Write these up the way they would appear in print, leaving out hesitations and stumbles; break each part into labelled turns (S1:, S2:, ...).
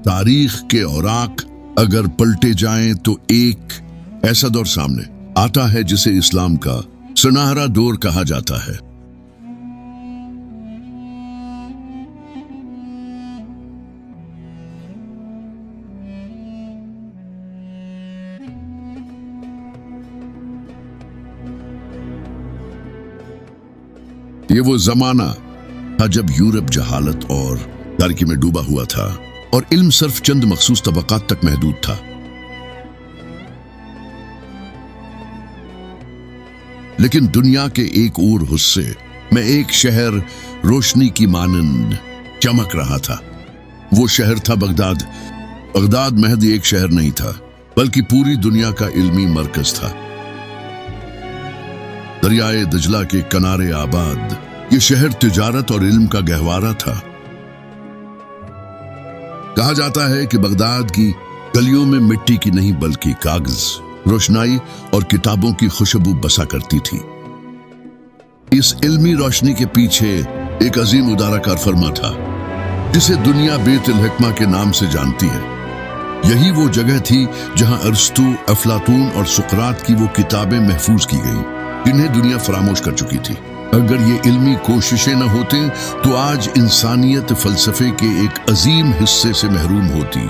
S1: تاریخ کے اوراق اگر پلٹے جائیں تو ایک ایسا دور سامنے آتا ہے جسے اسلام کا سنہرا دور کہا جاتا ہے۔ یہ وہ زمانہ تھا جب یورپ جہالت اور تاریکی میں ڈوبا ہوا تھا اور علم صرف چند مخصوص طبقات تک محدود تھا۔ لیکن دنیا کے ایک اور حصے میں ایک شہر روشنی کی مانند چمک رہا تھا۔ وہ شہر تھا بغداد۔ بغداد محض ایک شہر نہیں تھا بلکہ پوری دنیا کا علمی مرکز تھا۔ دریائے دجلہ کے کنارے آباد یہ شہر تجارت اور علم کا گہوارہ تھا۔ کہا جاتا ہے کہ بغداد کی گلیوں میں مٹی کی نہیں بلکہ کاغذ، روشنائی اور کتابوں کی خوشبو بسا کرتی تھی۔ اس علمی روشنی کے پیچھے ایک عظیم ادارہ کار فرما تھا جسے دنیا بیت الحکمہ کے نام سے جانتی ہے۔ یہی وہ جگہ تھی جہاں ارسطو، افلاطون اور سقراط کی وہ کتابیں محفوظ کی گئیں جنہیں دنیا فراموش کر چکی تھی۔ اگر یہ علمی کوششیں نہ ہوتے تو آج انسانیت فلسفے کے ایک عظیم حصے سے محروم ہوتی۔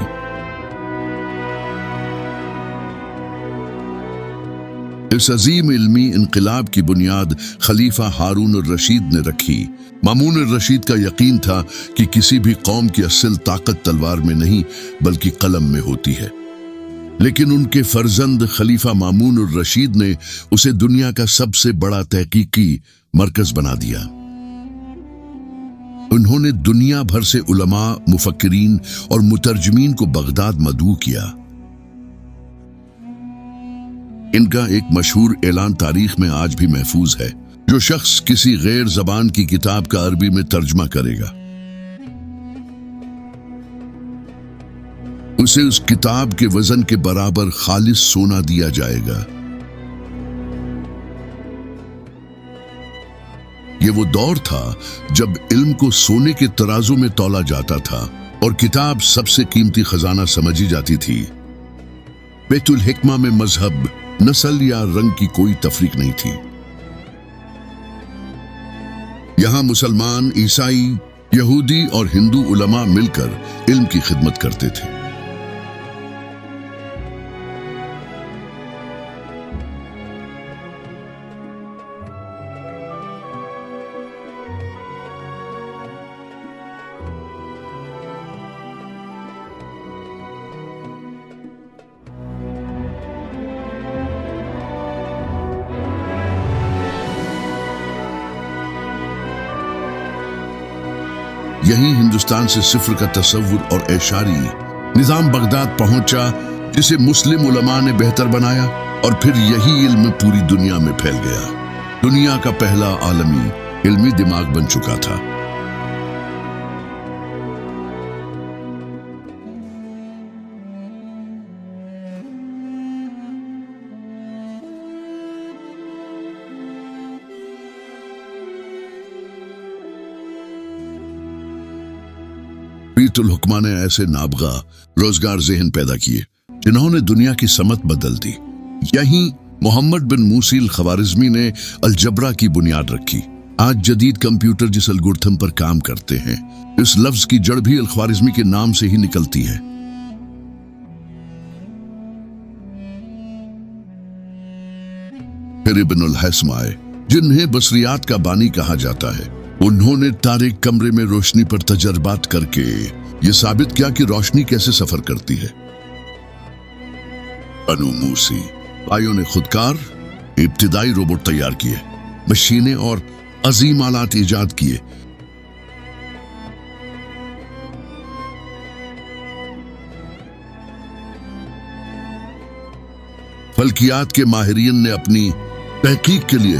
S1: اس عظیم علمی انقلاب کی بنیاد خلیفہ ہارون الرشید نے رکھی۔ مامون الرشید کا یقین تھا کہ کسی بھی قوم کی اصل طاقت تلوار میں نہیں بلکہ قلم میں ہوتی ہے، لیکن ان کے فرزند خلیفہ مامون الرشید نے اسے دنیا کا سب سے بڑا تحقیقی مرکز بنا دیا۔ انہوں نے دنیا بھر سے علماء، مفکرین اور مترجمین کو بغداد مدعو کیا۔ ان کا ایک مشہور اعلان تاریخ میں آج بھی محفوظ ہے: جو شخص کسی غیر زبان کی کتاب کا عربی میں ترجمہ کرے گا اسے اس کتاب کے وزن کے برابر خالص سونا دیا جائے گا۔ یہ وہ دور تھا جب علم کو سونے کے ترازو میں تولا جاتا تھا اور کتاب سب سے قیمتی خزانہ سمجھی جاتی تھی۔ بیت الحکمہ میں مذہب، نسل یا رنگ کی کوئی تفریق نہیں تھی۔ یہاں مسلمان، عیسائی، یہودی اور ہندو علماء مل کر علم کی خدمت کرتے تھے۔ یہی ہندوستان سے صفر کا تصور اور اعشاری نظام بغداد پہنچا جسے مسلم علماء نے بہتر بنایا، اور پھر یہی علم پوری دنیا میں پھیل گیا۔ دنیا کا پہلا عالمی علمی دماغ بن چکا تھا۔ بیت الحکمہ نے ایسے نابغہ روزگار ذہن پیدا کیے جنہوں نے دنیا کی سمت بدل دی۔ یہیں محمد بن موسی الخوارزمی نے الجبرا کی بنیاد رکھی۔ آج جدید کمپیوٹر جس الگورتھم پر کام کرتے ہیں، اس لفظ کی جڑ بھی الخوارزمی کے نام سے ہی نکلتی ہے۔ پھر ابن الحسم آئے، جنہیں بصریات کا بانی کہا جاتا ہے۔ انہوں نے تاریک کمرے میں روشنی پر تجربات کر کے یہ ثابت کیا کہ روشنی کیسے سفر کرتی ہے۔ بنو موسی بھائیوں نے خودکار ابتدائی روبوٹ تیار کیے، مشینیں اور عظیم آلات ایجاد کیے۔ فلکیات کے ماہرین نے اپنی تحقیق کے لیے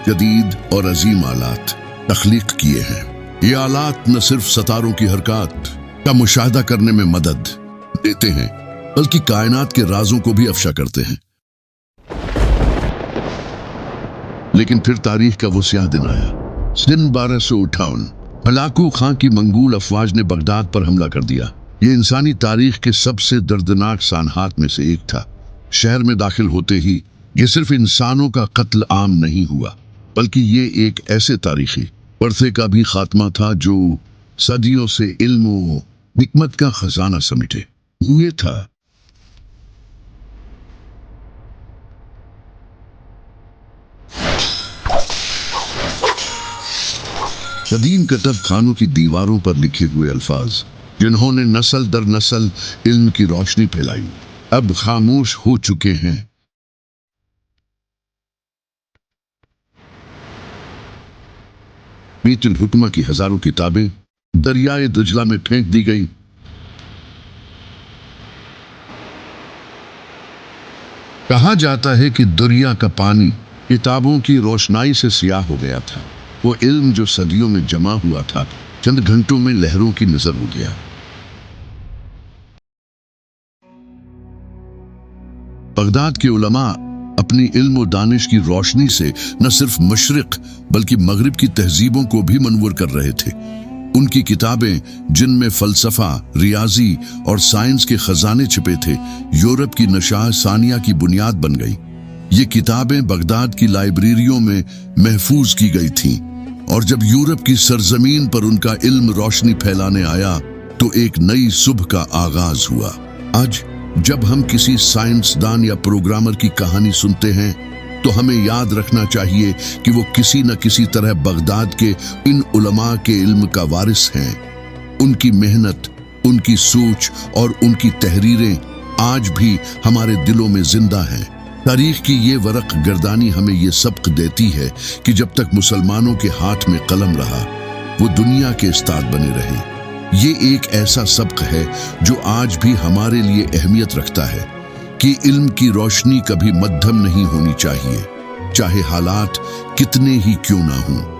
S1: جدید اور عظیم آلات تخلیق کیے ہیں۔ یہ آلات نہ صرف ستاروں کی حرکات کا مشاہدہ کرنے میں مدد دیتے ہیں بلکہ کائنات کے رازوں کو بھی افشا کرتے ہیں۔ لیکن پھر تاریخ کا وہ سیاہ دن آیا۔ سن 1258 ہلاکو خان کی منگول افواج نے بغداد پر حملہ کر دیا۔ یہ انسانی تاریخ کے سب سے دردناک سانحات میں سے ایک تھا۔ شہر میں داخل ہوتے ہی یہ صرف انسانوں کا قتل عام نہیں ہوا، بلکہ یہ ایک ایسے تاریخی ورثے کا بھی خاتمہ تھا جو صدیوں سے علم و حکمت کا خزانہ سمیٹے ہوئے تھا۔ قدیم کتب خانوں کی دیواروں پر لکھے ہوئے الفاظ، جنہوں نے نسل در نسل علم کی روشنی پھیلائی، اب خاموش ہو چکے ہیں۔ بیت الحکمہ کی ہزاروں کتابیں دریائے دجلہ میں پھینک دی گئی۔ کہا جاتا ہے کہ دریا کا پانی کتابوں کی روشنائی سے سیاہ ہو گیا تھا۔ وہ علم جو صدیوں میں جمع ہوا تھا، چند گھنٹوں میں لہروں کی نظر ہو گیا۔ بغداد کے علماء اپنی علم و دانش کی روشنی سے نہ صرف مشرق بلکہ مغرب کی تہذیبوں کو بھی منور کر رہے تھے۔ ان کی کتابیں، جن میں فلسفہ، ریاضی اور سائنس کے خزانے چھپے تھے، یورپ کی نشاء ثانیہ کی بنیاد بن گئی۔ یہ کتابیں بغداد کی لائبریریوں میں محفوظ کی گئی تھیں، اور جب یورپ کی سرزمین پر ان کا علم روشنی پھیلانے آیا تو ایک نئی صبح کا آغاز ہوا۔ آج جب ہم کسی سائنسدان یا پروگرامر کی کہانی سنتے ہیں تو ہمیں یاد رکھنا چاہیے کہ وہ کسی نہ کسی طرح بغداد کے ان علماء کے علم کا وارث ہیں۔ ان کی محنت، ان کی سوچ اور ان کی تحریریں آج بھی ہمارے دلوں میں زندہ ہیں۔ تاریخ کی یہ ورق گردانی ہمیں یہ سبق دیتی ہے کہ جب تک مسلمانوں کے ہاتھ میں قلم رہا، وہ دنیا کے استاد بنے رہے۔ یہ ایک ایسا سبق ہے جو آج بھی ہمارے لیے اہمیت رکھتا ہے کہ علم کی روشنی کبھی مدھم نہیں ہونی چاہیے، چاہے حالات کتنے ہی کیوں نہ ہوں۔